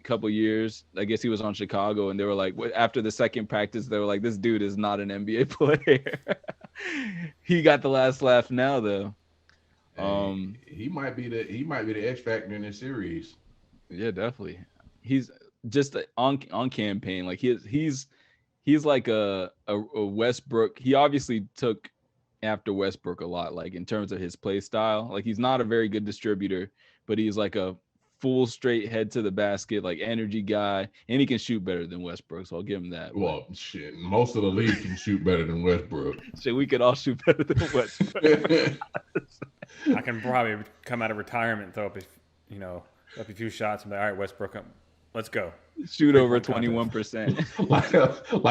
couple years. I guess he was on Chicago, and they were like, after the second practice, they were like, this dude is not an NBA player. He got the last laugh now, though. Hey, he might be the X factor in this series. Yeah, definitely. He's just on campaign. Like he's like a Westbrook. He obviously took after Westbrook a lot, like in terms of his play style. Like he's not a very good distributor, but he's like a full straight head to the basket, like energy guy, and he can shoot better than Westbrook. So I'll give him that. But Well, shit, most of the league can shoot better than Westbrook. shit, we could all shoot better than Westbrook. I can probably come out of retirement and throw up a few shots and be all right, Westbrook, let's go. Shoot over Three-point contest. 21%.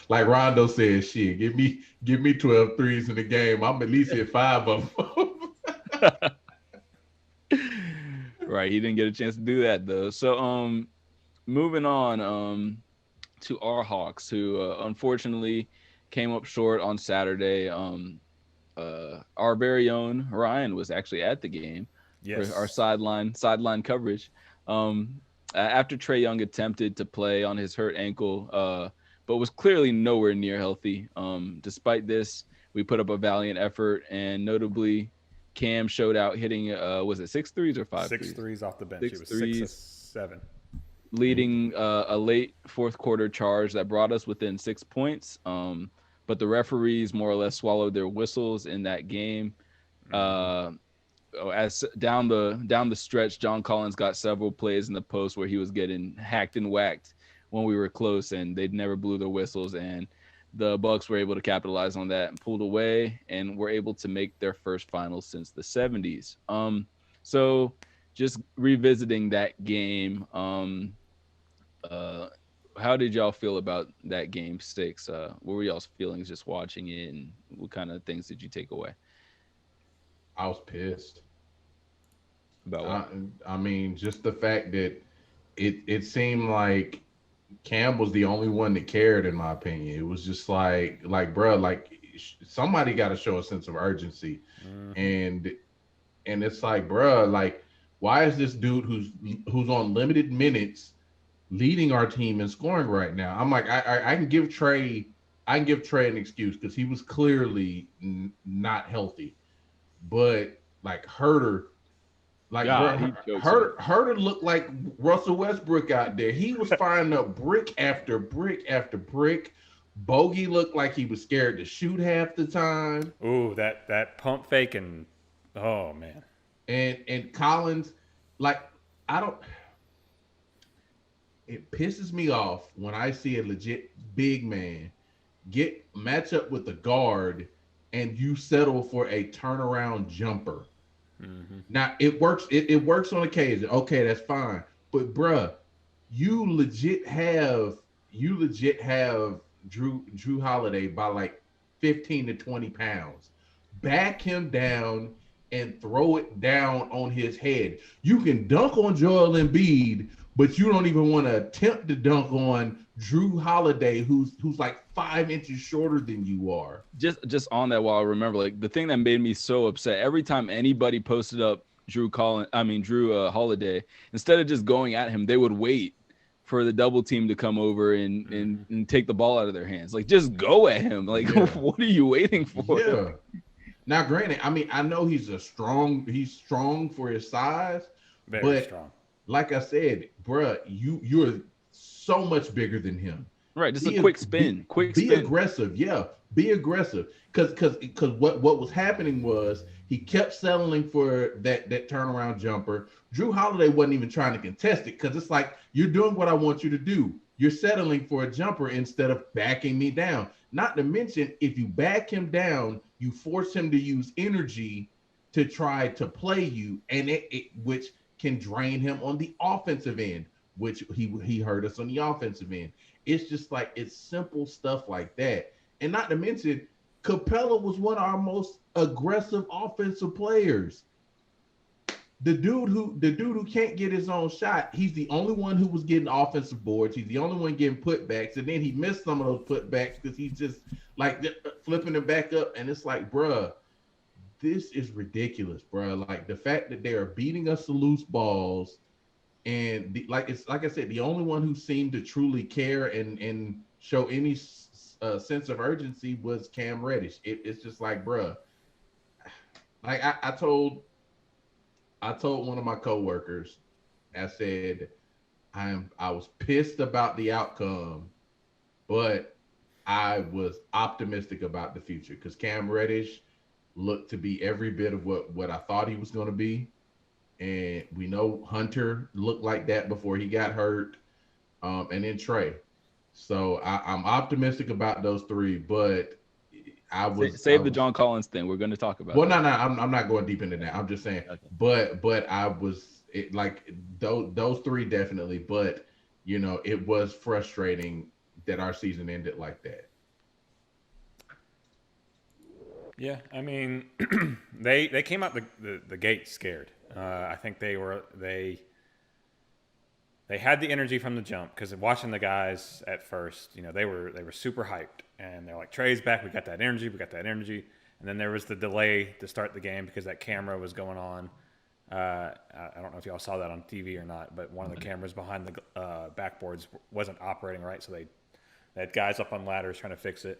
like Rondo said, shit, give me 12 threes in the game. I'm at least hit 5 of them. Right, he didn't get a chance to do that though. So moving on to our Hawks, who unfortunately came up short on Saturday. Our very own Ryan was actually at the game Yes. for our sideline coverage. After Trae Young attempted to play on his hurt ankle, but was clearly nowhere near healthy. Despite this, we put up a valiant effort, and notably, Cam showed out hitting, was it 6 threes or 5 Six threes? threes off the bench. Six It was threes. 6 or 7. Leading a late fourth quarter charge that brought us within 6 points. But the referees more or less swallowed their whistles in that game. As down the stretch, John Collins got several plays in the post where he was getting hacked and whacked when we were close, and they never blew their whistles. And the Bucks were able to capitalize on that and pulled away, and were able to make their first finals since the 70s. So just revisiting that game, how did y'all feel about that game 6? What were y'all's feelings just watching it, and what kind of things did you take away I was pissed. about I, what? I mean, just the fact that it seemed like Cam was the only one that cared, in my opinion. It was just bro, somebody got to show a sense of urgency, and it's like, bro, like, why is this dude who's on limited minutes leading our team in scoring right now? I'm like, I can give Trae, an excuse because he was clearly not healthy, but like Herter. Like, God, bro, he chokes him. Herter looked like Russell Westbrook out there. He was firing up brick after brick after brick. Bogey looked like he was scared to shoot half the time. Ooh, that pump fake and oh man. And Collins, like, I don't. It pisses me off when I see a legit big man match up with a guard and you settle for a turnaround jumper. Now it works. It works on occasion. Okay, that's fine. But bruh, you legit have Drew Holiday by like 15 to 20 pounds. Back him down and throw it down on his head. You can dunk on Joel Embiid, but you don't even want to attempt to dunk on Drew Holiday, who's like 5 inches shorter than you are. Just on that, while I remember, like the thing that made me so upset every time anybody posted up Drew Holiday, instead of just going at him, they would wait for the double team to come over and take the ball out of their hands. Like, just go at him. Like, what are you waiting for? Yeah. Now, granted, I mean, I know he's strong for his size, Very strong. Like I said, bruh, you're so much bigger than him. Right, just a quick spin. Be aggressive, yeah. Be aggressive. Because what was happening was he kept settling for that turnaround jumper. Drew Holiday wasn't even trying to contest it because it's like, you're doing what I want you to do. You're settling for a jumper instead of backing me down. Not to mention, if you back him down, you force him to use energy to try to play you, and which can drain him on the offensive end, which he hurt us on the offensive end. It's just like, it's simple stuff like that. And not to mention, Capella was one of our most aggressive offensive players. The dude who can't get his own shot, he's the only one who was getting offensive boards. He's the only one getting putbacks, and then he missed some of those putbacks because he's just like flipping them back up. And it's like, bruh, this is ridiculous, bruh. Like, the fact that they are beating us to loose balls And like I said, the only one who seemed to truly care and show any sense of urgency was Cam Reddish. It's just like, bruh, like I told one of my coworkers, I said, I was pissed about the outcome, but I was optimistic about the future because Cam Reddish looked to be every bit of what I thought he was going to be. And we know Hunter looked like that before he got hurt, and then Trey. So I'm optimistic about those three, but Save the John Collins thing. We're going to talk about. Well, no, I'm not going deep into that. I'm just saying, Okay. but I was like those three definitely, but it was frustrating that our season ended like that. Yeah, I mean, they came out the gate scared. I think they had the energy from the jump because watching the guys at first, they were super hyped and they're like, Trey's back, we got that energy, and then there was the delay to start the game because that camera was going on. I don't know if y'all saw that on TV or not, but one of the cameras behind the backboards wasn't operating right, so they had guys up on ladders trying to fix it.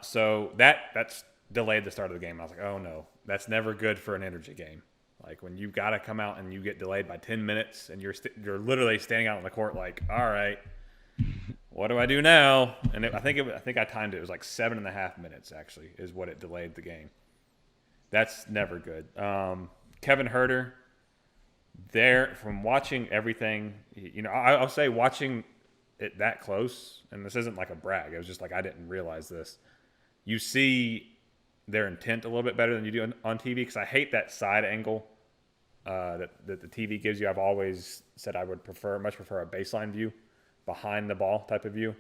So that's delayed the start of the game. I was like, oh no, that's never good for an energy game. Like when you got to come out and you get delayed by 10 minutes and you're literally standing out on the court like, all right, what do I do now? And I think I timed it. It was like 7.5 minutes actually is what it delayed the game. That's never good. Kevin Huerter, there from watching everything, I'll say watching it that close, and this isn't like a brag. It was just like I didn't realize this. You see their intent a little bit better than you do on TV because I hate that side angle that the TV gives you. I've always said I would much prefer a baseline view, behind the ball type of view,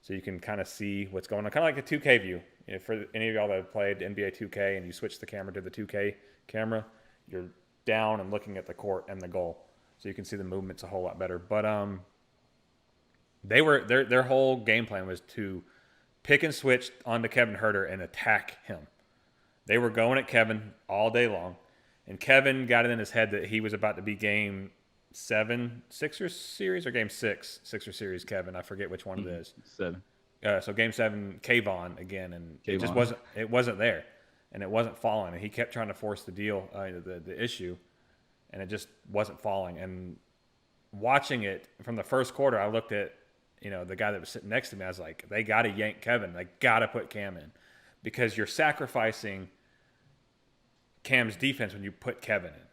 so you can kind of see what's going on, kind of like a 2K view. For any of y'all that have played NBA 2K and you switch the camera to the 2K camera, you're down and looking at the court and the goal, so you can see the movements a whole lot better. But their whole game plan was to pick and switch onto Kevin Huerter and attack him. They were going at Kevin all day long, and Kevin got it in his head that he was about to be Game 7 Sixers series or Game 6 Sixers series. Kevin, I forget which one it is. 7. So Game 7, Kayvon again, and Kayvon. It wasn't there, and it wasn't falling. And he kept trying to force the deal, the issue, and it just wasn't falling. And watching it from the first quarter, I looked at the guy that was sitting next to me. I was like, they got to yank Kevin. They got to put Cam in because you're sacrificing Cam's defense when you put Kevin in.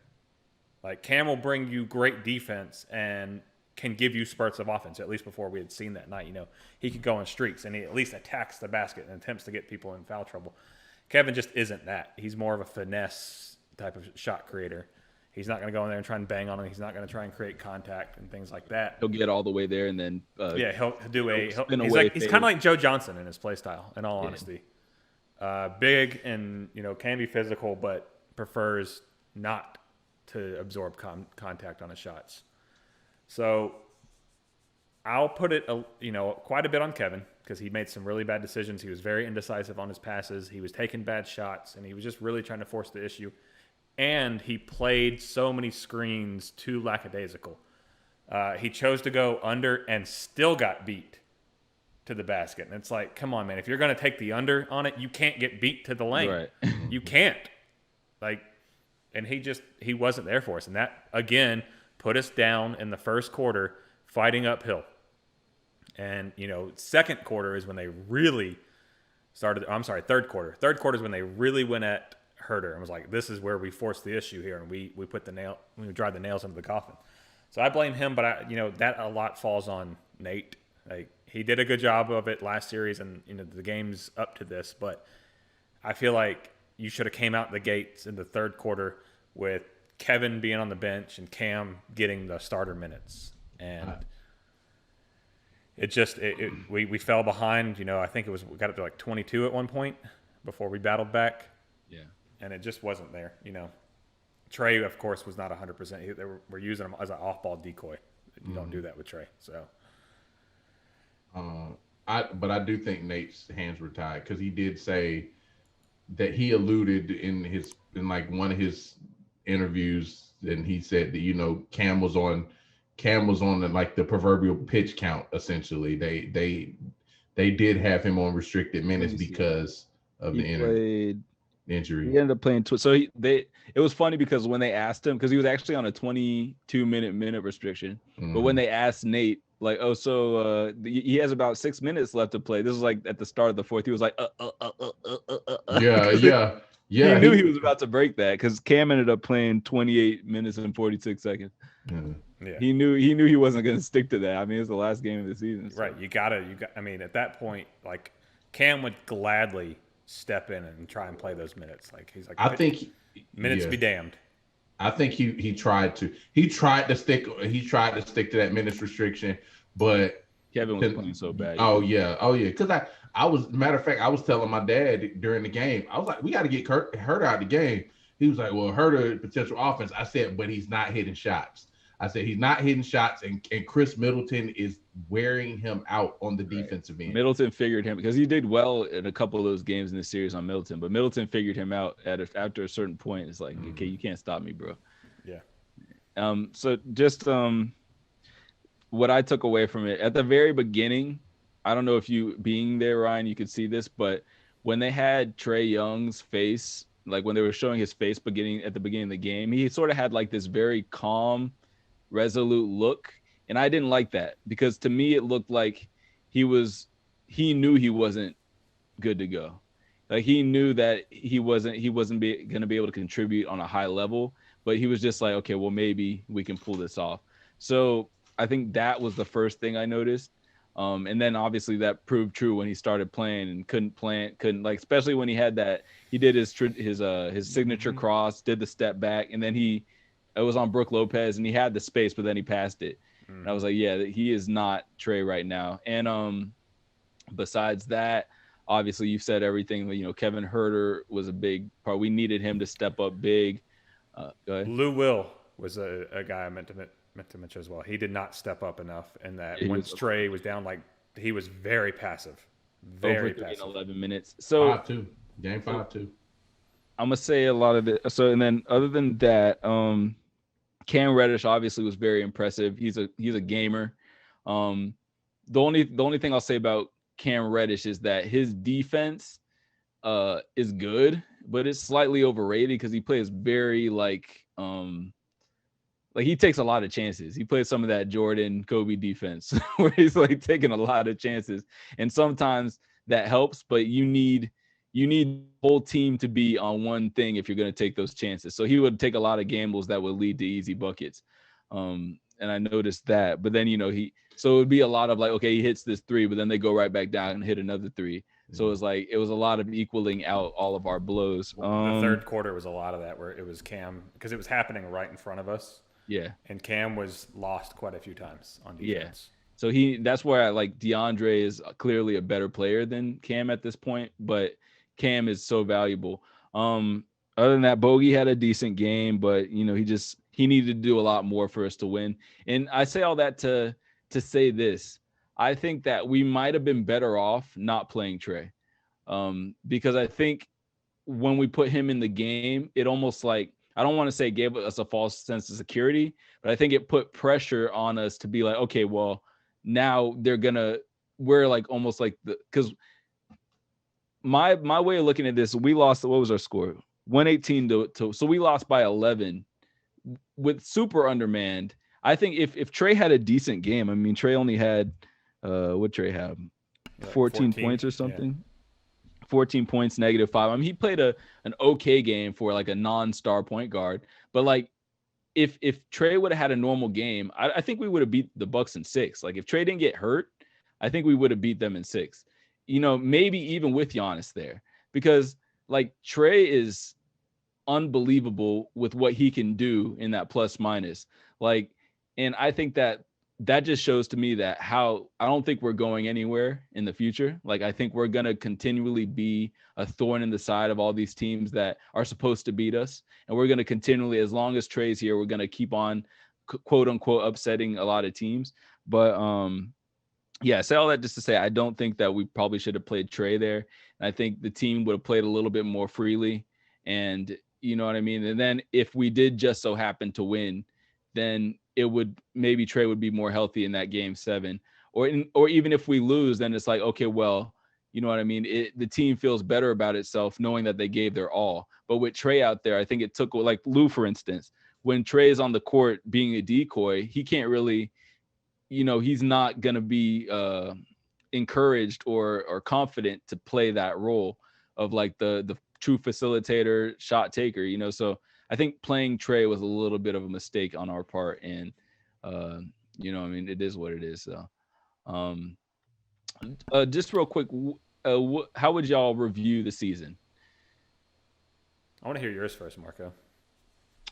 Like Cam will bring you great defense and can give you spurts of offense. At least before we had seen that night, he could go in streaks and he at least attacks the basket and attempts to get people in foul trouble. Kevin just isn't that. He's more of a finesse type of shot creator. He's not going to go in there and try and bang on him. He's not going to try and create contact and things like that. He'll get all the way there and then he'll do he's kind of like Joe Johnson in his play style. In all honesty, big and can be physical, but prefers not to absorb contact on his shots. So I'll put it quite a bit on Kevin because he made some really bad decisions. He was very indecisive on his passes. He was taking bad shots, and he was just really trying to force the issue. And he played so many screens too lackadaisical. He chose to go under and still got beat to the basket. And it's like, come on, man. If you're going to take the under on it, you can't get beat to the lane. Right. You can't. And he wasn't there for us. And that, again, put us down in the first quarter fighting uphill. And, second quarter is when they really started. I'm sorry, third quarter. Third quarter is when they really went at Huerter and was like, this is where we forced the issue here, and we drive the nails into the coffin. So I blame him, but that a lot falls on Nate. Like he did a good job of it last series, and the games up to this, but I feel like you should have came out the gates in the third quarter with Kevin being on the bench and Cam getting the starter minutes, and we fell behind. I think we got up to like 22 at one point before we battled back. Yeah. And it just wasn't there, Trey, of course, was not 100%. They were using him as an off-ball decoy. You don't do that with Trey. So, but I do think Nate's hands were tied because he did say that he alluded in one of his interviews, and he said that Cam was on like the proverbial pitch count. Essentially, they did have him on restricted minutes because of he the played. injury. He ended up playing. So it was funny because when they asked him, because he was actually on a 22-minute restriction, but when they asked Nate, like, oh, so he has about 6 minutes left to play. This was like at the start of the fourth. He was like, Yeah. He knew he was about to break that because Cam ended up playing 28 minutes and 46 seconds. Yeah. He knew he wasn't going to stick to that. I mean, it's the last game of the season. So. Right. You got. I mean, at that point, like Cam would gladly step in and try and play those minutes. Like he's like, I think minutes be damned. I think he tried to stick to that minutes restriction, but Kevin was playing so bad. Oh yeah. Because I was, matter of fact, I was telling my dad during the game, I was like, we got to get Herter out of the game. He was like, well, Herter potential offense. I said, but he's not hitting shots. I said he's not hitting shots, and Chris Middleton is wearing him out on the defensive end. Middleton figured him because he did well in a couple of those games in the series on Middleton, but Middleton figured him out after a certain point. It's like, okay, you can't stop me, bro. Yeah. So just what I took away from it at the very beginning, I don't know if you being there, Ryan, you could see this, but when they had Trae Young's face, like when they were showing his face at the beginning of the game, he sort of had like this very calm, resolute look, and I didn't like that because to me it looked like he knew he wasn't good to go. Like he knew that he wasn't going to be able to contribute on a high level, but he was just like, okay, well maybe we can pull this off. So I think that was the first thing I noticed. And then obviously that proved true when he started playing and couldn't like, especially when he did his signature cross, did the step back, and then it was on Brook Lopez and he had the space, but then he passed it. And I was like, yeah, he is not Trae right now. And besides that, obviously you've said everything. Kevin Herter was a big part. We needed him to step up big. Go ahead. Lou Will was a guy I meant to mention as well. He did not step up enough in that once Trae was down, like he was very passive. Very passive. 11 minutes. So 5-2. Game 5-2. I'm gonna say a lot of it. So and then other than that, Cam Reddish obviously was very impressive. He's a gamer. The only thing I'll say about Cam Reddish is that his defense is good, but it's slightly overrated because he plays very like he takes a lot of chances. He plays some of that Jordan Kobe defense where he's like taking a lot of chances, and sometimes that helps, but you need the whole team to be on one thing if you're going to take those chances. So he would take a lot of gambles that would lead to easy buckets. And I noticed that, but then, so it would be a lot of like, okay, he hits this three, but then they go right back down and hit another three. So it was a lot of equaling out all of our blows. The third quarter was a lot of that where it was Cam, because it was happening right in front of us. Yeah. And Cam was lost quite a few times on defense. Yeah. So that's where I like DeAndre is clearly a better player than Cam at this point, but Cam is so valuable. Other than that, Bogey had a decent game, but he needed to do a lot more for us to win. And I say all that to say this. I think that we might have been better off not playing Trae. Because I think when we put him in the game, it almost like, I don't want to say gave us a false sense of security, but I think it put pressure on us to be like, okay, well, now we're like almost like because my way of looking at this, we lost. What was our score? 118 to so we lost by 11 with super undermanned. I think if Trae had a decent game, I mean, Trae only had what Trae have 14 points or something. Yeah. 14 points, -5. I mean, he played an okay game for like a non-star point guard, but like if Trae would have had a normal game, I think we would have beat the Bucks in 6. Like if Trae didn't get hurt, I think we would have beat them in 6. Maybe even with Giannis there, because like Trae is unbelievable with what he can do in that plus minus. Like, and I think that just shows to me that how I don't think we're going anywhere in the future. Like, I think we're going to continually be a thorn in the side of all these teams that are supposed to beat us. And we're going to continually, as long as Trae's here, we're going to keep on quote unquote upsetting a lot of teams. But yeah, say all that just to say, I don't think that we probably should have played Trae there. And I think the team would have played a little bit more freely. And You know what I mean? And then if we did just so happen to win, then it would maybe Trey would be more healthy in that game 7. Or even if we lose, then it's like, okay, well, you know what I mean? The team feels better about itself knowing that they gave their all. But with Trey out there, I think it took, like Lou, for instance, when Trey is on the court being a decoy, he can't really, he's not going to be encouraged or confident to play that role of like the true facilitator, shot taker, So I think playing Trey was a little bit of a mistake on our part. And, it is what it is. So, just real quick, how would y'all review the season? I want to hear yours first, Marco.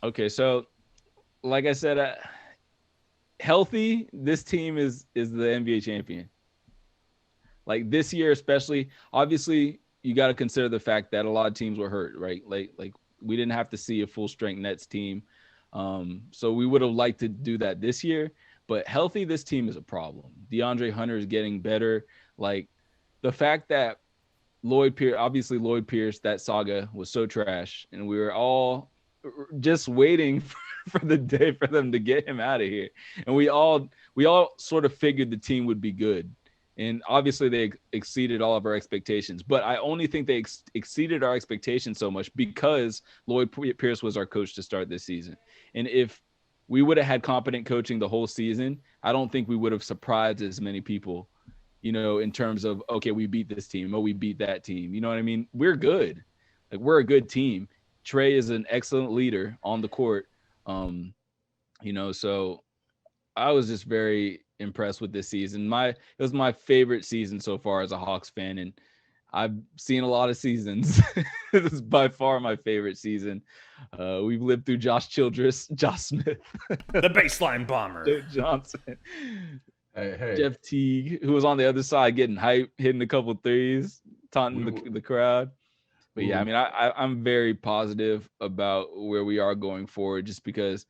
Okay, so like I said, healthy, this team is the NBA champion. Like this year, especially, obviously, you got to consider the fact that a lot of teams were hurt, right? Like we didn't have to see a full strength Nets team, so we would have liked to do that this year. But healthy, this team is a problem. DeAndre Hunter is getting better. Like the fact that Lloyd Pierce, that saga was so trash, and we were all just waiting for the day for them to get him out of here. And we all sort of figured the team would be good. And obviously they exceeded all of our expectations. But I only think they exceeded our expectations so much because Lloyd Pierce was our coach to start this season. And if we would have had competent coaching the whole season, I don't think we would have surprised as many people, in terms of, okay, we beat this team, we beat that team. You know what I mean? We're good. Like, we're a good team. Trey is an excellent leader on the court. So I was just very impressed with this season. It was my favorite season so far as a Hawks fan, and I've seen a lot of seasons. This is by far my favorite season. We've lived through Josh Childress, Josh Smith, the baseline bomber, Dave Johnson, hey. Jeff Teague, who was on the other side getting hype, hitting a couple threes, taunting the crowd. But yeah, I mean, I'm very positive about where we are going forward, just because,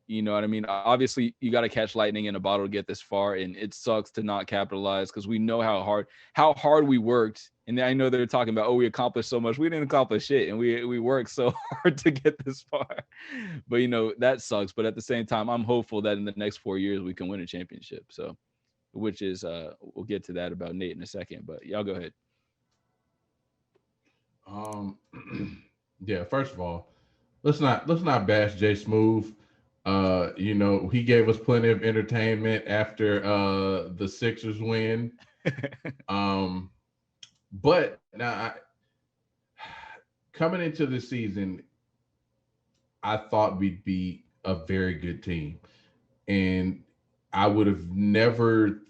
you know what I mean? Obviously, you got to catch lightning in a bottle to get this far, and it sucks to not capitalize because we know how hard we worked. And I know they're talking about, we accomplished so much. We didn't accomplish shit, and we worked so hard to get this far. But, that sucks. But at the same time, I'm hopeful that in the next 4 years we can win a championship. So, which is we'll get to that about Nate in a second. But y'all go ahead. Yeah, first of all, let's not bash Jay Smooth. He gave us plenty of entertainment after the Sixers win. But now coming into the season, I thought we'd be a very good team, and I would have never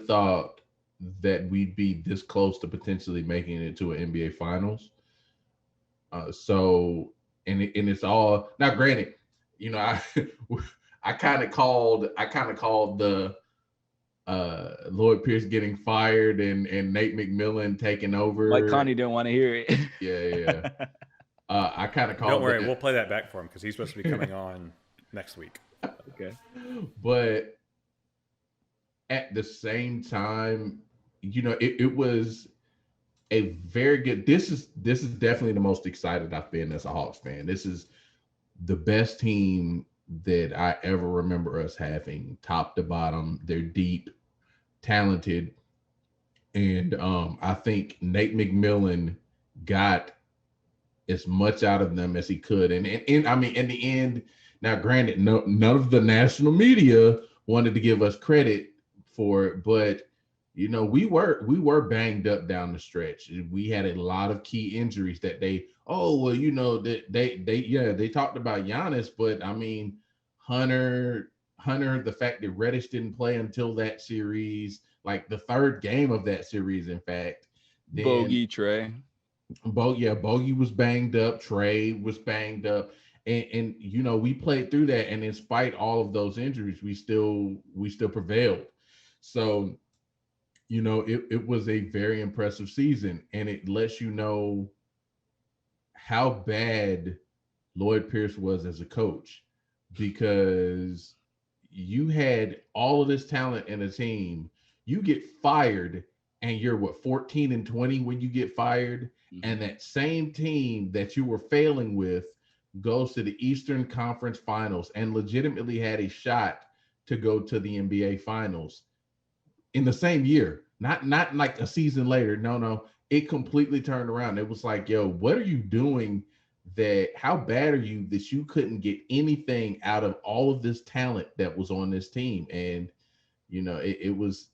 thought that we'd be this close to potentially making it to an NBA Finals. So it's all now. Granted, I kind of called the Lloyd Pierce getting fired and Nate McMillan taking over. Like Connie didn't want to hear it. Yeah. I kind of called. Don't worry, we'll play that back for him because he's supposed to be coming on next week. Okay, but at the same time, it was a very good. This is definitely the most excited I've been as a Hawks fan. This is the best team that I ever remember us having, top to bottom. They're deep, talented, and I think Nate McMillan got as much out of them as he could. And I mean, in the end, now granted, none of the national media wanted to give us credit for it, but we were banged up down the stretch. We had a lot of key injuries that they talked about Giannis, but I mean Hunter, the fact that Reddish didn't play until that series, like the third game of that series, in fact. Then, Bogey, Trey. Bogey was banged up, Trey was banged up. And we played through that, and in spite of all of those injuries, we still prevailed. So it was a very impressive season, and it lets you know how bad Lloyd Pierce was as a coach, because you had all of this talent in a team. You get fired, and you're 14-20 when you get fired, and that same team that you were failing with goes to the Eastern Conference Finals and legitimately had a shot to go to the NBA Finals in the same year, not like a season later. No, it completely turned around. It was like, yo, what are you doing? That how bad are you that you couldn't get anything out of all of this talent that was on this team? And it was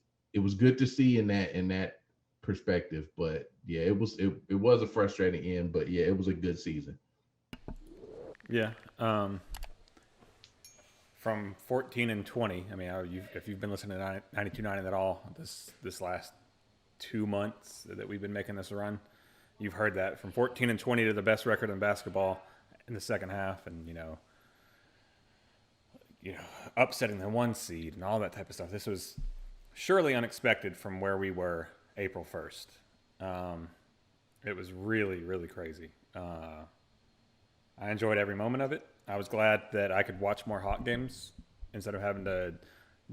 good to see in that perspective. But yeah, it was a frustrating end, but yeah, it was a good season. Yeah. From 14 and 20, I mean, if you've been listening to 92.9 at all this last 2 months that we've been making this run, you've heard that from 14 and 20 to the best record in basketball in the second half, and upsetting the 1 seed and all that type of stuff. This was surely unexpected from where we were April 1st. It was really, really crazy. I enjoyed every moment of it. I was glad that I could watch more Hawk games instead of having to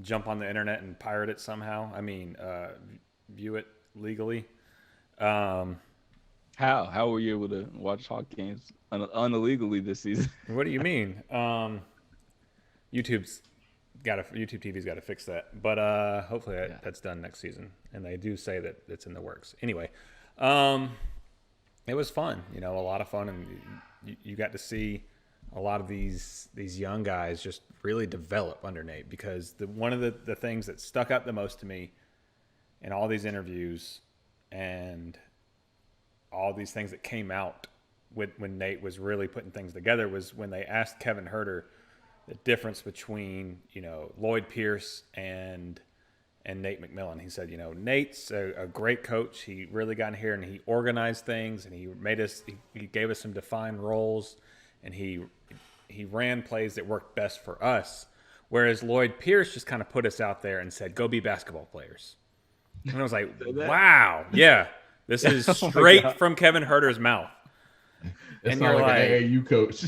jump on the internet and pirate it somehow. I mean, view it legally. How were you able to watch Hawk games illegally this season? What do you mean? YouTube TV's got to fix that, but hopefully that's done next season. And they do say that it's in the works. Anyway, it was fun. A lot of fun, and you got to see a lot of these young guys just really develop under Nate, because one of the things that stuck out the most to me in all these interviews and all these things that came out when Nate was really putting things together was when they asked Kevin Herter the difference between Lloyd Pierce and Nate McMillan. He said, Nate's a great coach. He really got in here and he organized things, and he gave us some defined roles, and he ran plays that worked best for us. Whereas Lloyd Pierce just kind of put us out there and said, go be basketball players. And I was like, wow, yeah, this is straight from Kevin Herter's mouth. It's not like an AAU coach.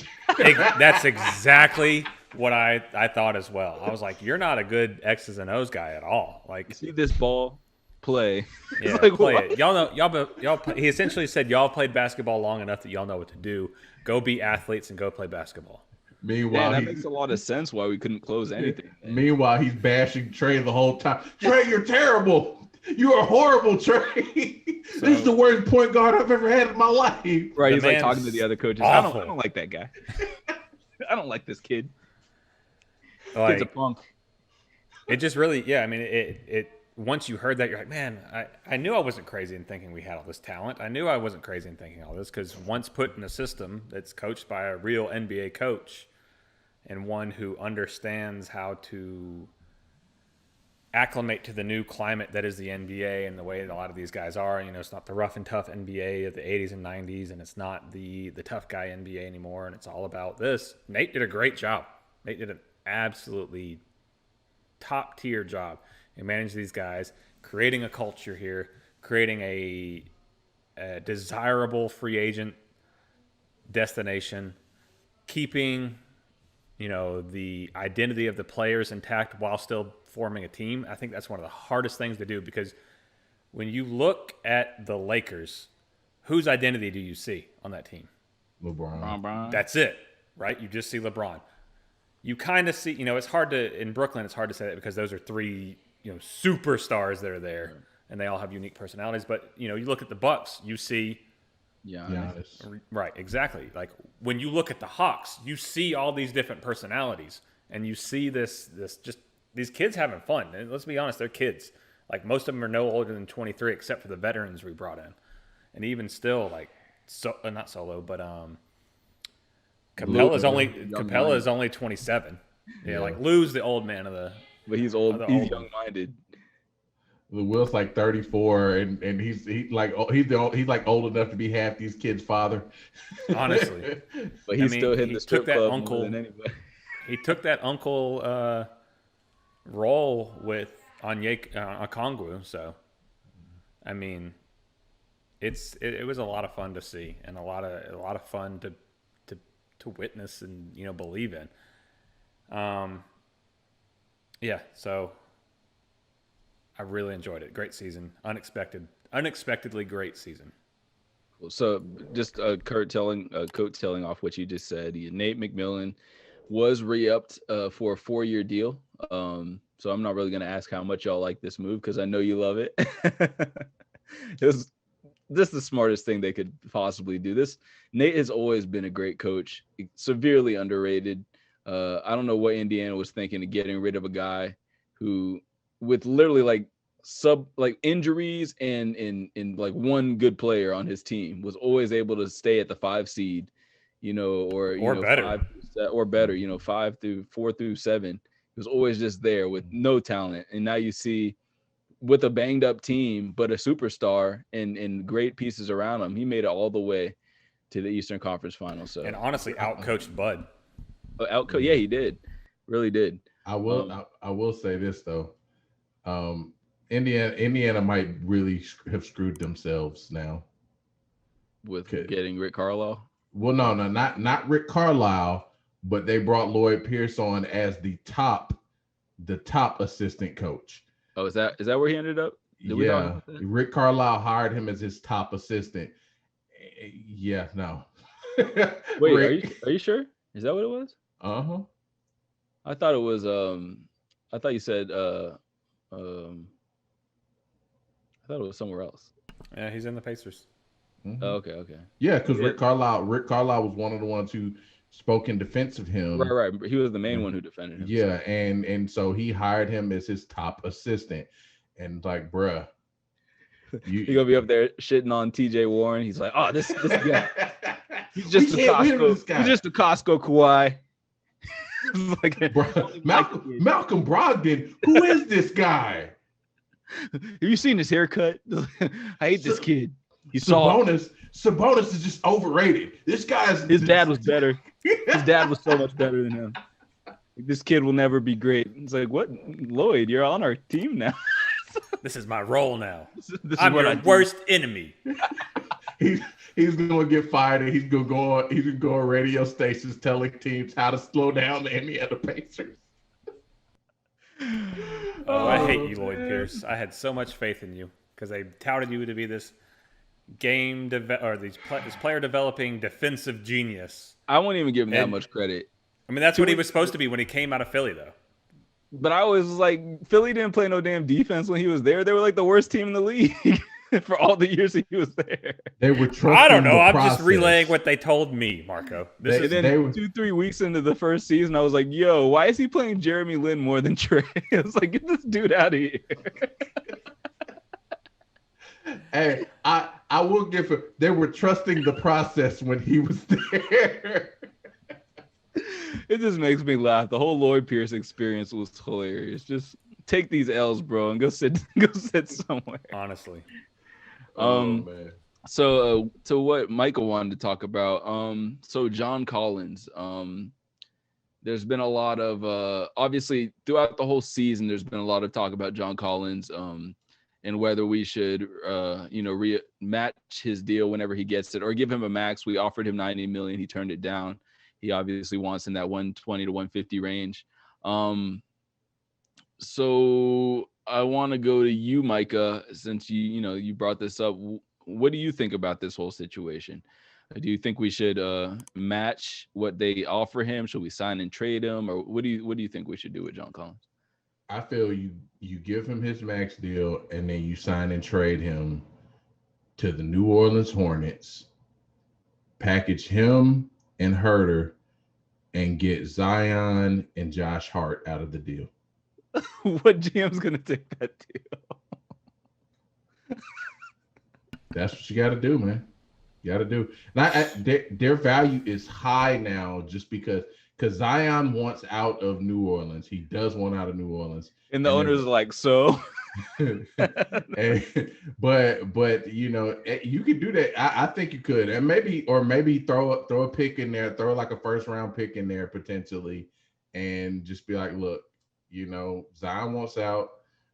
That's exactly what I thought as well. I was like, you're not a good X's and O's guy at all. Like, you see this ball, play. Yeah, like, play what? It. Y'all know. He essentially said y'all played basketball long enough that y'all know what to do. Go be athletes and go play basketball. Meanwhile, that makes a lot of sense why we couldn't close anything. Meanwhile, he's bashing Trey the whole time. Trey, you're terrible. You are horrible, Trey. This is the worst point guard I've ever had in my life. Right, he's like talking to the other coaches. I don't like that guy. I don't like this kid. Kid's a punk. It just really, yeah. I mean, it. Once you heard that, you're like, man, I knew I wasn't crazy in thinking we had all this talent. I knew I wasn't crazy in thinking all this, because once put in a system that's coached by a real NBA coach and one who understands how to acclimate to the new climate that is the NBA and the way that a lot of these guys are. It's not the rough and tough NBA of the 80s and 90s, and it's not the tough guy NBA anymore, and it's all about this. Nate did a great job. Nate did an absolutely top-tier job in managing these guys, creating a culture here, creating a desirable free agent destination, keeping the identity of the players intact while still forming a team. I think that's one of the hardest things to do, because when you look at the Lakers, whose identity do you see on that team? LeBron. That's it, right? You just see LeBron. You kind of see, it's hard to, in Brooklyn, it's hard to say that because those are three, superstars that are there, and they all have unique personalities. But, you look at the Bucks, you see Giannis. Right, exactly. Like, when you look at the Hawks, you see all these different personalities, and you see this just these kids having fun. And let's be honest, they're kids. Like, most of them are no older than 23, except for the veterans we brought in. And even still, like, not Solo, but Capella is only 27. Yeah, like Lou's the old man of the. But he's old. He's young-minded. Will's like 34, and he's like old enough to be half these kids' father. Honestly, but he's still hitting the strip club more than anybody. He took that uncle role with Okongwu. So, I mean, it was a lot of fun to see, and a lot of fun to witness and believe in. Yeah, so I really enjoyed it. Great season. Unexpectedly great season. So just coat telling off what you just said. Nate McMillan was re-upped for a 4-year deal. So I'm not really gonna ask how much y'all like this move because I know you love it. It was just the smartest thing they could possibly do. This Nate has always been a great coach, severely underrated. I don't know what Indiana was thinking of getting rid of a guy who, with literally like injuries and in like one good player on his team, was always able to stay at the 5 seed, or better. 5 or better, 4 through 7. He was always just there with no talent, and now you see with a banged up team, but a superstar and great pieces around him, he made it all the way to the Eastern Conference Finals. So And honestly, outcoached Bud. yeah, he did, really did. I will say this though, Indiana might really have screwed themselves now with getting Rick Carlisle. Well, no, not Rick Carlisle, but they brought Lloyd Pierce on as the top assistant coach. Oh, is that where he ended up? Yeah, Rick Carlisle hired him as his top assistant. Yeah, no. Wait, are you sure? Is that what it was? Uh-huh. I thought it was I thought you said I thought it was somewhere else. Yeah, he's in the Pacers. Mm-hmm. Oh, okay. Yeah, because Rick Carlisle was one of the ones who spoke in defense of him. Right. He was the main one who defended him. Yeah, so. and so he hired him as his top assistant. And like, bruh, you're gonna be up there shitting on TJ Warren. He's like, oh, this guy. He's just a Costco. He's just a Costco Kawhi. Like, Malcolm Brogdon. Who is this guy? Have you seen his haircut? I hate this kid. Sabonis is just overrated. His dad was better. His dad was so much better than him. This kid will never be great. It's like, what, Lloyd? You're on our team now. This is my role now. I'm your worst enemy. He's gonna get fired, and he's gonna go on radio stations telling teams how to slow down the Indiana Pacers. I hate you, Lloyd Pierce. I had so much faith in you because they touted you to be this this player developing defensive genius. I won't even give him that much credit. I mean, that's what he was supposed to be when he came out of Philly, though. But I was like, Philly didn't play no damn defense when he was there. They were like the worst team in the league for all the years he was there. They were trusting I don't know. I'm process. just relaying what they told me, Marco. Then 2-3 weeks into the first season, I was like, yo, why is he playing Jeremy Lin more than Trey? I was like, get this dude out of here. Hey, I will give him. They were trusting the process when he was there. It just makes me laugh. The whole Lloyd Pierce experience was hilarious. Just take these L's, bro, and go sit somewhere. Honestly. Man. So to what Michael wanted to talk about. So John Collins. There's been a lot of obviously throughout the whole season. There's been a lot of talk about John Collins. And whether we should, match his deal whenever he gets it, or give him a max. We offered him $90 million. He turned it down. He obviously wants in that 120 to 150 range. So I want to go to you, Micah, since you brought this up. What do you think about this whole situation? Do you think we should match what they offer him? Should we sign and trade him, or what do you think we should do with John Collins? I feel you give him his max deal, and then you sign and trade him to the New Orleans Hornets, package him and Herter, and get Zion and Josh Hart out of the deal. What GM's gonna take that deal? That's what you got to do, man. You got to do. Their value is high now, just because Zion wants out of New Orleans. He does want out of New Orleans, and the owners are like, so. but you could do that. I think you could, and maybe throw a pick in there, throw like a first round pick in there potentially, and just be like, look, Zion wants out.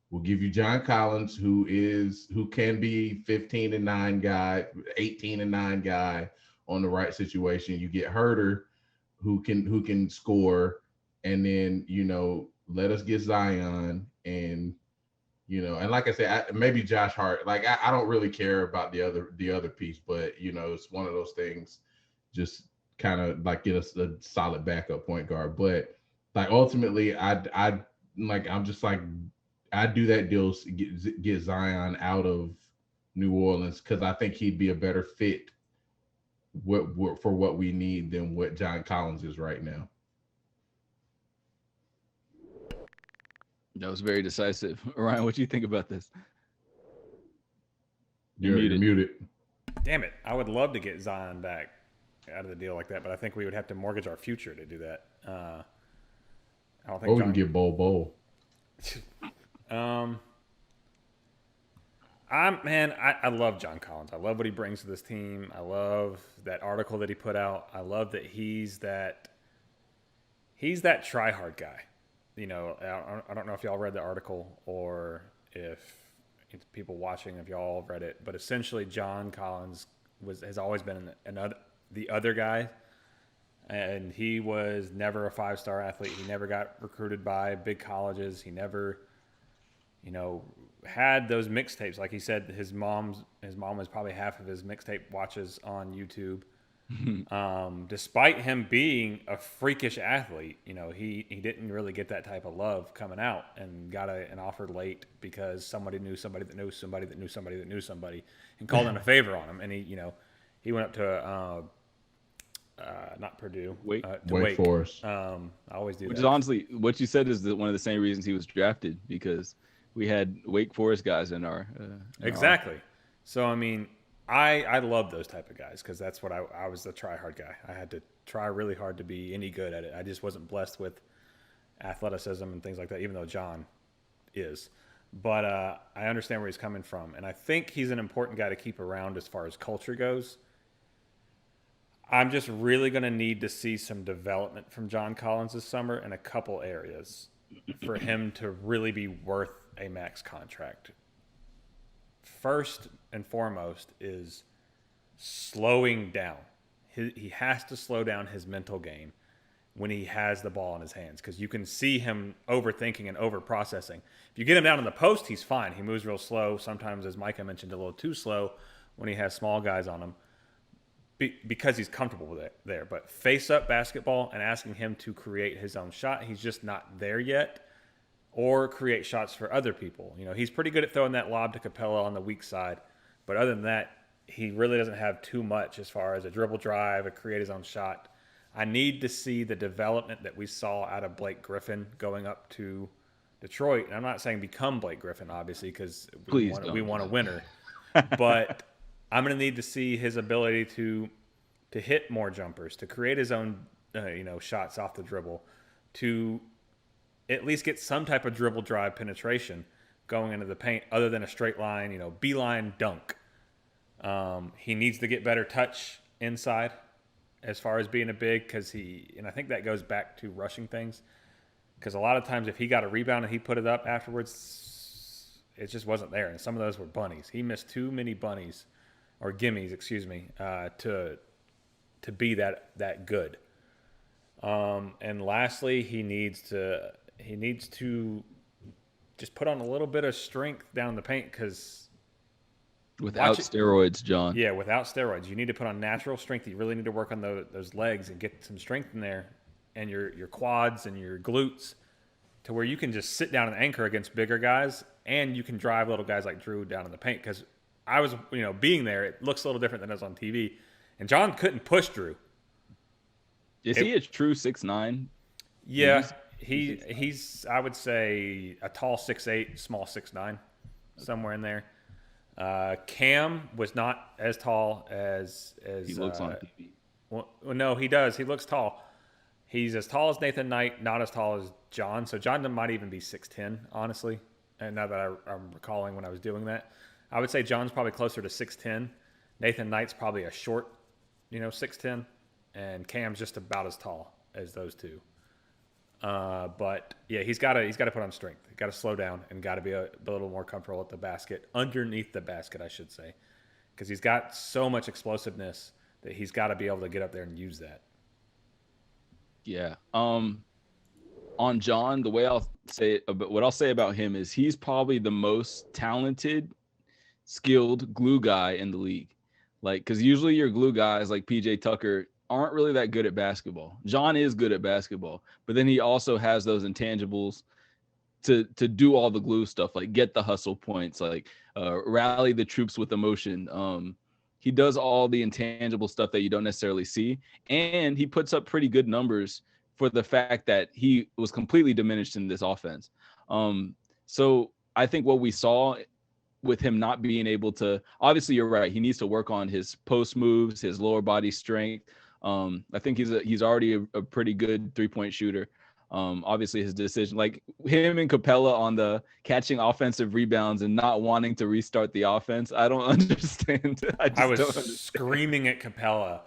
We'll give you John Collins, who can be 15-9 guy, 18-9 guy on the right situation. You get Herter, who can score, and then let us get Zion, and You know, and like I said, maybe Josh Hart. Like I don't really care about the other piece, but you know, it's one of those things. Just kind of like get us a solid backup point guard. But like ultimately, I like I'm just like I do that deal to get Zion out of New Orleans because I think he'd be a better fit for what we need than what John Collins is right now. That was very decisive. Ryan, what do you think about this? You're You're muted. muted. Damn it! I would love to get Zion back out of the deal like that, but I think we would have to mortgage our future to do that. I don't think Or we can John. get Bol. Um, I love John Collins. I love what he brings to this team. I love that article that he put out. I love that he's that try hard guy. You know, I don't know if y'all read the article or if it's people watching, if y'all read it, but essentially John Collins has always been the other guy, and he was never a 5-star athlete. He never got recruited by big colleges. He never, you know, had those mixtapes. Like he said, his mom was probably half of his mixtape watches on YouTube. Despite him being a freakish athlete, you know, he didn't really get that type of love coming out, and got an offer late because somebody knew somebody that knew somebody that knew somebody that knew somebody, and called in a favor on him. And he went up to not Purdue, Wake. to Wake Forest. I always do Which that. is honestly what you said is one of the same reasons he was drafted, because we had Wake Forest guys in our Exactly. So I mean, I love those type of guys because that's what I was the try hard guy. I had to try really hard to be any good at it. I just wasn't blessed with athleticism and things like that, even though John is. But I understand where he's coming from, and I think he's an important guy to keep around as far as culture goes. I'm just really going to need to see some development from John Collins this summer in a couple areas for him to really be worth a max contract. First and foremost is slowing down. He has to slow down his mental game when he has the ball in his hands, because you can see him overthinking and overprocessing. If you get him down in the post, he's fine. He moves real slow. Sometimes, as Micah mentioned, a little too slow when he has small guys on him because he's comfortable with it there. But face-up basketball and asking him to create his own shot, he's just not there yet. Or create shots for other people. You know, he's pretty good at throwing that lob to Capella on the weak side, but other than that, he really doesn't have too much as far as a dribble drive, a create his own shot. I need to see the development that we saw out of Blake Griffin going up to Detroit. And I'm not saying become Blake Griffin, obviously, because we want a winner. But I'm going to need to see his ability to hit more jumpers, to create his own shots off the dribble, to at least get some type of dribble drive penetration going into the paint other than a straight line, beeline dunk. He needs to get better touch inside as far as being a big, and I think that goes back to rushing things, because a lot of times if he got a rebound and he put it up afterwards, it just wasn't there. And some of those were bunnies. He missed too many bunnies or gimmies, to be that good. And lastly, he needs to just put on a little bit of strength down the paint, because without steroids, John. Yeah, without steroids. You need to put on natural strength. You really need to work on those legs and get some strength in there, and your quads and your glutes, to where you can just sit down and anchor against bigger guys, and you can drive little guys like Drew down in the paint. Because I was, being there, it looks a little different than it was on TV. And John couldn't push Drew. Is he a true 6'9"? Yeah. He's I would say a tall 6'8", small 6'9", somewhere in there. Cam was not as tall as he looks on TV. Well, no, he does. He looks tall. He's as tall as Nathan Knight, not as tall as John. So John might even be 6'10", honestly. And now that I'm recalling when I was doing that, I would say John's probably closer to 6'10". Nathan Knight's probably a short, 6'10", and Cam's just about as tall as those two. But yeah, he's got to put on strength. He's got to slow down and got to be a little more comfortable at the basket, underneath the basket, I should say, because he's got so much explosiveness that he's got to be able to get up there and use that. Yeah. on John, the way I'll say it, what I'll say about him is he's probably the most talented, skilled glue guy in the league. Like, because usually your glue guys like PJ Tucker aren't really that good at basketball. John is good at basketball, but then he also has those intangibles to do all the glue stuff, like get the hustle points, like rally the troops with emotion. He does all the intangible stuff that you don't necessarily see, and he puts up pretty good numbers for the fact that he was completely diminished in this offense. So I think what we saw with him not being able to, obviously you're right, he needs to work on his post moves, his lower body strength. I think he's already a pretty good 3-point shooter. Obviously his decision, like him and Capella on the catching offensive rebounds and not wanting to restart the offense, I don't understand. I was screaming at Capella,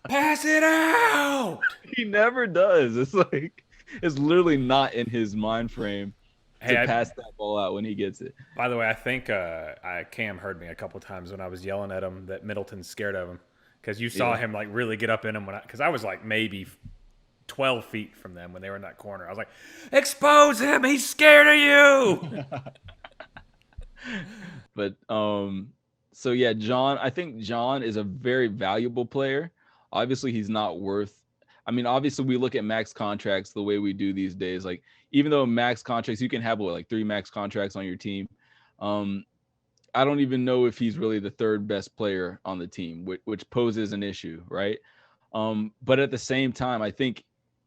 pass it out. He never does. It's like, it's literally not in his mind frame to pass that ball out when he gets it. By the way, I think Cam heard me a couple times when I was yelling at him that Middleton's scared of him, because you saw him like really get up in him because I was like maybe 12 feet from them when they were in that corner. I was like, expose him, he's scared of you. But so yeah, John, I think John is a very valuable player. Obviously he's not worth, I mean, obviously we look at max contracts the way we do these days. Like, even though max contracts, you can have like 3 max contracts on your team. I don't even know if he's really the third best player on the team, which poses an issue, right? But at the same time, I think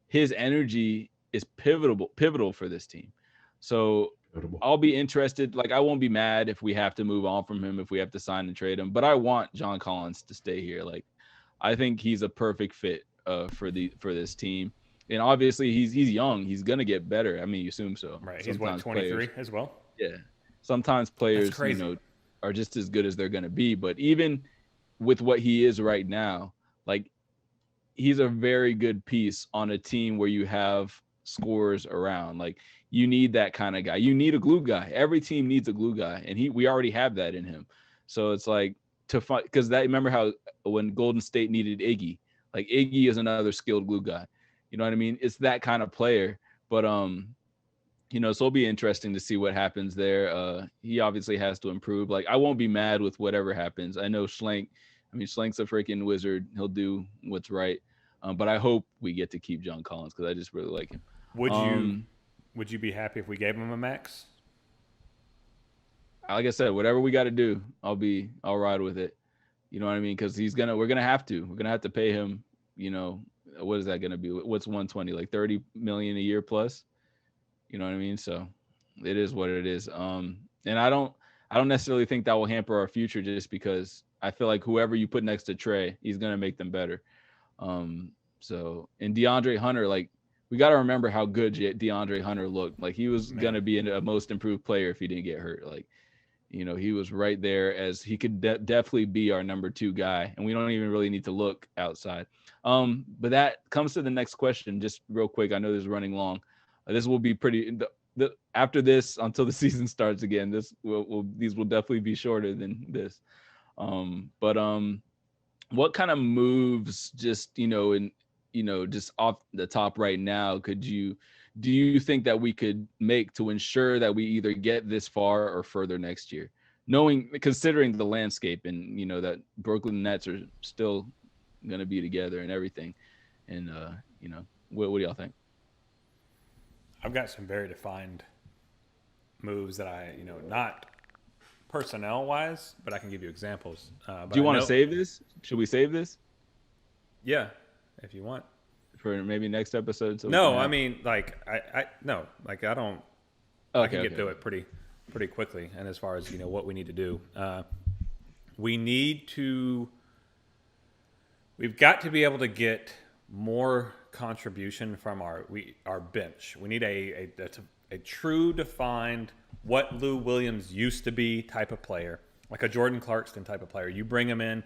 his energy is pivotal for this team. So I'll be interested. Like, I won't be mad if we have to move on from him, if we have to sign and trade him. But I want John Collins to stay here. Like, I think he's a perfect fit for this team. And obviously he's young. He's gonna get better. I mean, you assume so. Right. He's what, 23 as well? Yeah. Sometimes players, are just as good as they're gonna be. But even with what he is right now, like, he's a very good piece on a team where you have scorers around. Like, you need that kind of guy. You need a glue guy. Every team needs a glue guy, and we already have that in him. So it's like, to find, because that, remember how when Golden State needed Iggy, like Iggy is another skilled glue guy. You know what I mean? It's that kind of player. But so it'll be interesting to see what happens there. He obviously has to improve. Like, I won't be mad with whatever happens. I know Schlenk. I mean, Schlenk's a freaking wizard. He'll do what's right. But I hope we get to keep John Collins, because I just really like him. Would you be happy if we gave him a max? Like I said, whatever we got to do, I'll ride with it. You know what I mean? Because we're gonna have to pay him. What is that gonna be? What's 120? Like 30 million a year plus. You know what I mean? So it is what it is. And I don't necessarily think that will hamper our future, just because I feel like whoever you put next to Trey, he's gonna make them better. So, and DeAndre Hunter, like, we got to remember how good DeAndre Hunter looked. Like, he was gonna be a most improved player if he didn't get hurt. Like, he was right there, as he could definitely be our number 2 guy, and we don't even really need to look outside. But that comes to the next question, just real quick. I know this is running long. This will be pretty. After this, until the season starts again, these will definitely be shorter than this. But what kind of moves, just just off the top right now, do you think that we could make to ensure that we either get this far or further next year, considering the landscape, and that Brooklyn Nets are still going to be together and everything, and what do y'all think? I've got some very defined moves that I not personnel wise, but I can give you examples. Do you want to save this? Should we save this? Yeah, if you want. For maybe next episode. No, I mean, like, I don't. I can get through it pretty quickly. And as far as what we need to do, we've got to be able to get more contribution from our bench. We need a true defined, what Lou Williams used to be type of player, like a Jordan Clarkson type of player. You bring him in,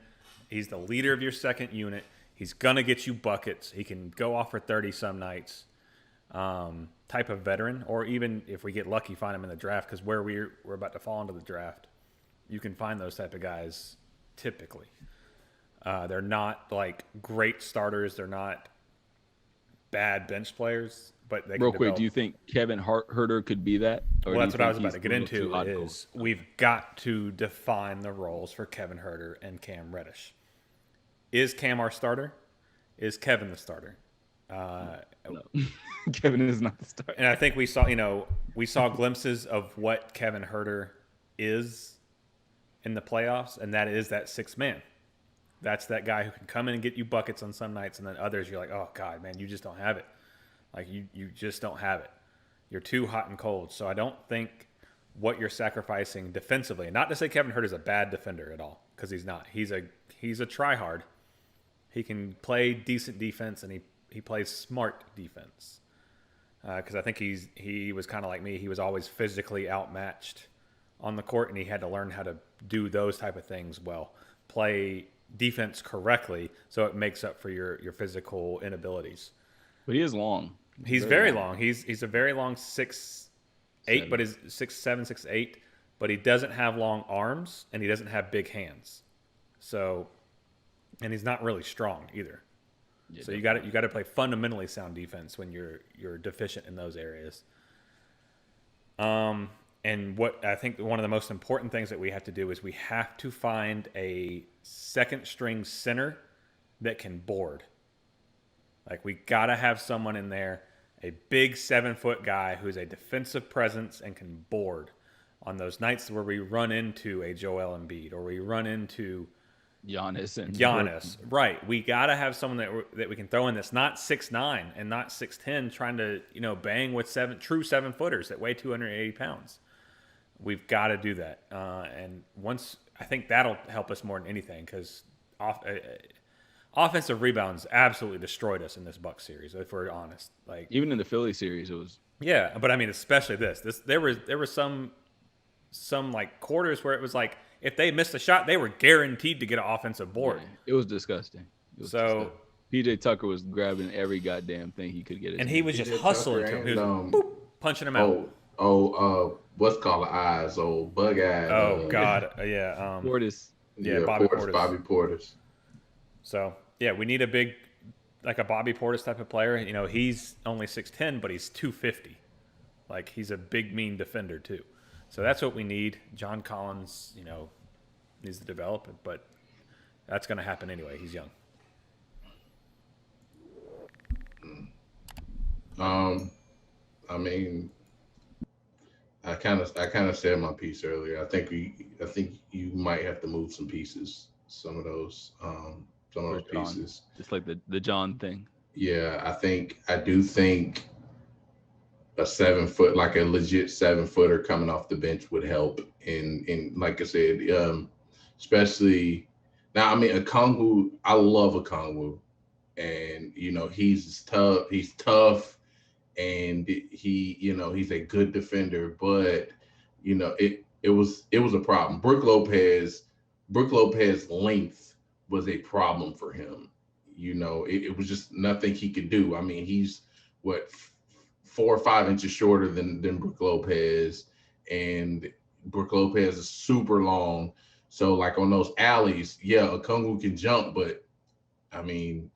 he's the leader of your second unit. He's going to get you buckets. He can go off for 30 some nights, type of veteran. Or even if we get lucky, find him in the draft, because where we're about to fall into the draft, you can find those type of guys typically. They're not like great starters. They're not bad bench players. but they Real can quick, develop. do you think Kevin Herter could be that? Or Well, do that's you what I think was about he's to get a little too into. hot Is cold? we've got to define the roles for Kevin Herter and Cam Reddish. Is Cam our starter? Is Kevin the starter? No. Kevin is not the starter. And I think we saw glimpses of what Kevin Herter is in the playoffs, and that is that sixth man. That's that guy who can come in and get you buckets on some nights, and then others you're like, oh God, man, you just don't have it. Like you just don't have it. You're too hot and cold. So I don't think what you're sacrificing defensively, and not to say Kevin Herter is a bad defender at all, because he's not. He's a try-hard. He can play decent defense, and he plays smart defense. Because I think he was kind of like me. He was always physically outmatched on the court, and he had to learn how to do those type of things well. Play defense correctly, so it makes up for your physical inabilities. But he is long. He's very long. He's a very long 6'8", but he's 6'7", 6'8", but he doesn't have long arms and he doesn't have big hands. So, and he's not really strong either. Yeah, so you got to play fundamentally sound defense when you're deficient in those areas. And what I think one of the most important things that we have to do is we have to find a second string center that can board. Like, we got to have someone in there, a big 7-foot guy who's a defensive presence and can board on those nights where we run into a Joel Embiid or we run into Giannis. Right. We got to have someone that we can throw in that's not 6'9" and not 6'10", trying to, bang with true 7-footers that weigh 280 pounds. We've got to do that. And once, I think that'll help us more than anything, because offensive rebounds absolutely destroyed us in this Bucks series, if we're honest. Like, even in the Philly series, it was. Yeah, but I mean, especially this. There were some like quarters where it was like, if they missed a shot, they were guaranteed to get an offensive board. Yeah, it was disgusting. Disgusting. PJ Tucker was grabbing every goddamn thing he could get. And he was just hustling to him. He was boop, punching him out. What's called the eyes? Bug eyes. Oh God, yeah. Portis. Yeah, Bobby Portis. Bobby Portis. So yeah, we need a big, like a Bobby Portis type of player. He's only 6'10", but he's 250. Like, he's a big, mean defender too. So that's what we need. John Collins, needs to develop it, but that's going to happen anyway. He's young. I mean, I kind of said my piece earlier. I think you might have to move some pieces. Some of those pieces. Just like the John thing. Yeah, I do think a 7-foot, like a legit 7-footer coming off the bench would help. In like I said, especially now. I mean, Okongwu, I love Okongwu, and he's tough. He's tough, and he's a good defender. But it was a problem. Brook Lopez length was a problem for him. It was just nothing he could do. I mean, he's 4 or 5 inches shorter than Brook Lopez, and Brook Lopez is super long. So, like, on those alleys, yeah, Okongwu can jump, but I mean,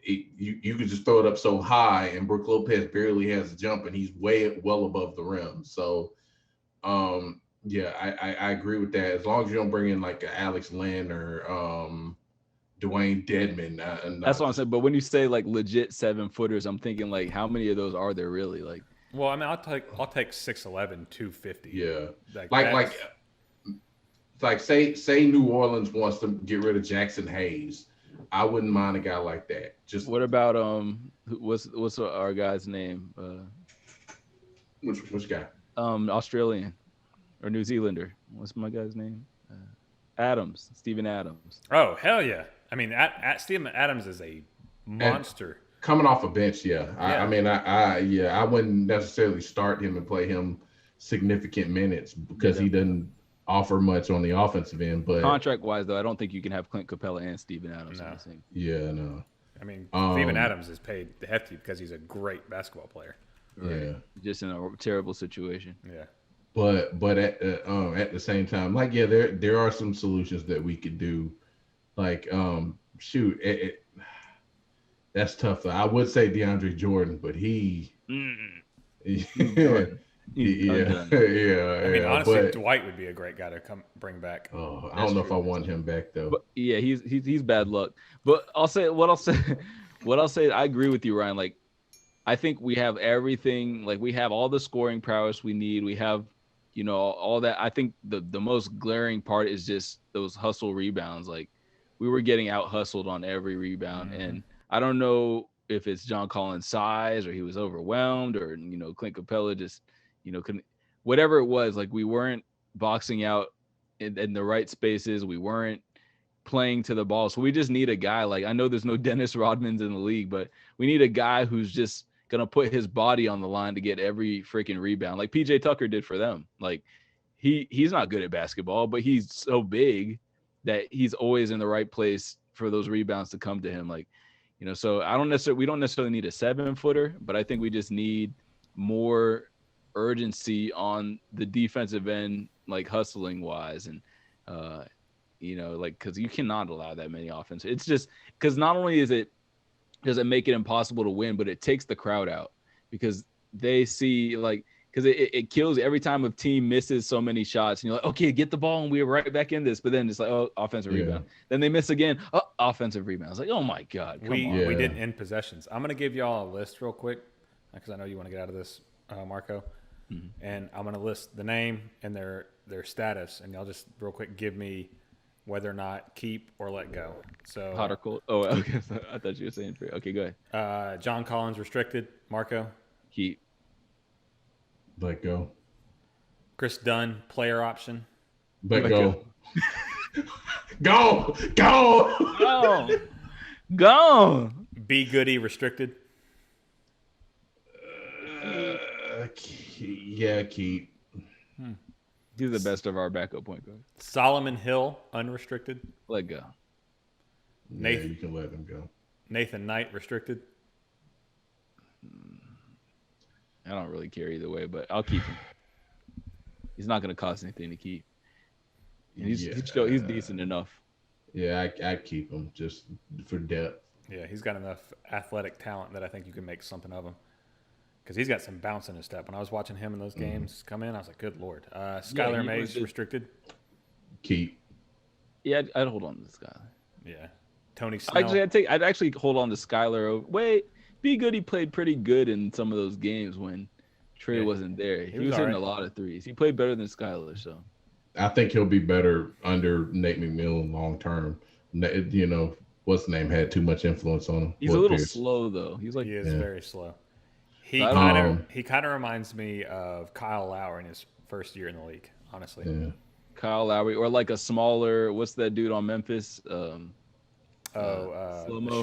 you could just throw it up so high, and Brook Lopez barely has a jump, and he's well above the rim. So, yeah, I agree with that. As long as you don't bring in like Alex Len or Dwayne Dedman. That's what I'm saying. But when you say like legit 7-footers, I'm thinking, like, how many of those are there really? Like, well, I mean, I'll take 6'11", 250. Yeah, like say New Orleans wants to get rid of Jackson Hayes. I wouldn't mind a guy like that. Just what about what's our guy's name? Which guy? Australian or New Zealander. What's my guy's name? Steven Adams. Oh, hell yeah. I mean, Steven Adams is a monster. And coming off a bench, yeah. I mean, I wouldn't necessarily start him and play him significant minutes because he doesn't offer much on the offensive end. But contract-wise, though, I don't think you can have Clint Capella and Steven Adams on the same. Yeah, no. I mean, Steven Adams is paid hefty because he's a great basketball player. Right. Yeah. Just in a terrible situation. Yeah. But at the same time, like, yeah, there are some solutions that we could do. Like, That's tough. I would say DeAndre Jordan, but he, He's yeah, done. He's done. yeah. I mean, honestly, But Dwight would be a great guy to come bring back. I That's don't know if true. I want him back though. But yeah, he's bad luck. But I'll say what I'll say. What I'll say. I agree with you, Ryan. Like, I think we have everything. Like, we have all the scoring prowess we need. We have, all that. I think the most glaring part is just those hustle rebounds. Like, we were getting out hustled on every rebound, and I don't know if it's John Collins' size or he was overwhelmed or Clint Capella just couldn't. Whatever it was, like, we weren't boxing out in the right spaces. We weren't playing to the ball. So we just need a guy. Like, I know there's no Dennis Rodmans in the league, but we need a guy who's just gonna put his body on the line to get every freaking rebound, like PJ Tucker did for them. Like, he's not good at basketball, but he's so big that he's always in the right place for those rebounds to come to him. Like, so we don't necessarily need a 7-footer, but I think we just need more urgency on the defensive end, like hustling wise. And like, because you cannot allow that many offense. It's just because not only does it make it impossible to win, but it takes the crowd out because they see, like, because it kills every time a team misses so many shots and you're like, okay, get the ball and we're right back in this. But then it's like, oh, offensive rebound. Then they miss again. Oh, offensive rebound. It's like, oh my God, come on. We didn't end possessions. I'm gonna give y'all a list real quick because I know you want to get out of this, Marco. And I'm gonna list the name and their status, and y'all just real quick give me whether or not keep or let go. So hot or cold? Oh, okay. I thought you were saying free. Okay, go ahead. John Collins restricted. Marco. Keep. Let go. Chris Dunn player option. Let go. Go. Go. B Goody restricted. Yeah, keep. He's the best of our backup point guard. Solomon Hill unrestricted. Let go. Yeah, you can let him go. Nathan Knight restricted. I don't really care either way, but I'll keep him. He's not going to cost anything to keep. And he's decent enough. Yeah, I keep him just for depth. Yeah, he's got enough athletic talent that I think you can make something of him. Because he's got some bounce in his step. When I was watching him in those games come in, I was like, good Lord. Skylar Mays restricted. Keep. Yeah, I'd hold on to Skylar. Yeah. Tony Snell. Actually, I'd actually hold on to Skylar. Wait, B Goody played pretty good in some of those games when Trey wasn't there. He was hitting a lot of threes. He played better than Skylar, so. I think he'll be better under Nate McMillan long term. What's the name had too much influence on him. He's a little slow though. He is very slow. He kind of reminds me of Kyle Lowry in his first year in the league, honestly. Yeah. Kyle Lowry, or like a smaller. What's that dude on Memphis? The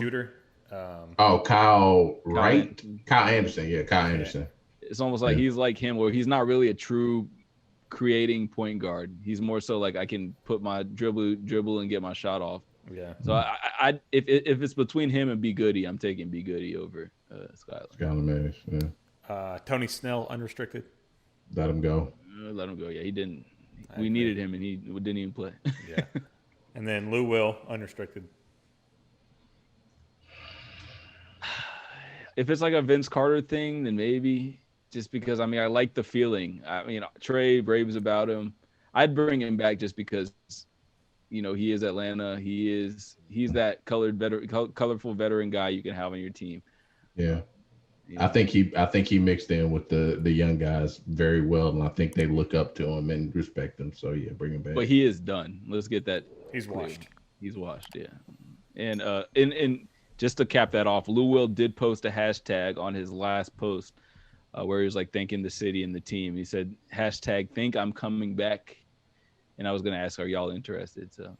shooter. Kyle Wright, Kyle Anderson. Yeah, Kyle Anderson. It's almost like he's like him, where he's not really a true creating point guard. He's more so like I can put my dribble and get my shot off. Yeah. So I if it's between him and B Goody, I'm taking B Goody over Skylar. Skylar Mays, yeah. Tony Snell unrestricted. Let him go. Let him go. Yeah, he didn't. We needed him and he didn't even play. Yeah. And then Lou Will unrestricted. If it's like a Vince Carter thing, then maybe. Just because I like the feeling. Trey raves about him. I'd bring him back just because, he is Atlanta. He's that colorful veteran guy you can have on your team. Yeah, I think he mixed in with the young guys very well, and I think they look up to him and respect him. So yeah, bring him back. But he is done. Let's get that. He's washed. He's washed. Yeah, and just to cap that off, Lou Will did post a hashtag on his last post. Where he was like thanking the city and the team. He said, #think I'm coming back. And I was going to ask, are y'all interested? So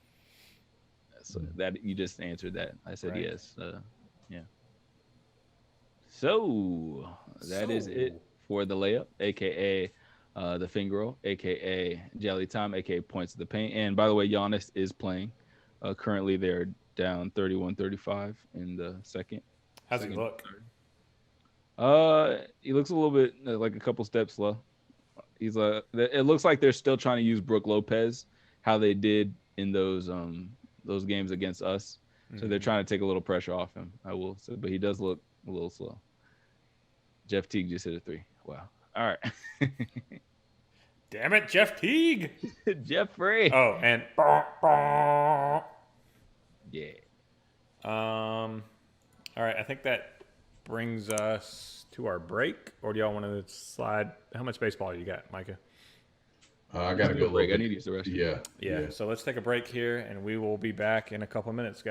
that you just answered that. I said, yes. Yeah. So that is it for the layup, AKA the finger roll, AKA Jelly Time, AKA points of the paint. And by the way, Giannis is playing. Currently they're down 31-35 in the second. How's he look? He looks a little bit like a couple steps slow. It looks like they're still trying to use Brook Lopez, how they did in those games against us. So they're trying to take a little pressure off him. I will say, but he does look a little slow. Jeff Teague just hit a 3. Wow. All right. Damn it, Jeff Teague. Jeffrey. Oh, and Yeah. all right. I think that brings us to our break. Or do y'all want to slide? How much baseball you got, Micah? I got to go break. I need to use the restroom. Yeah. Yeah. So let's take a break here, and we will be back in a couple of minutes, guys.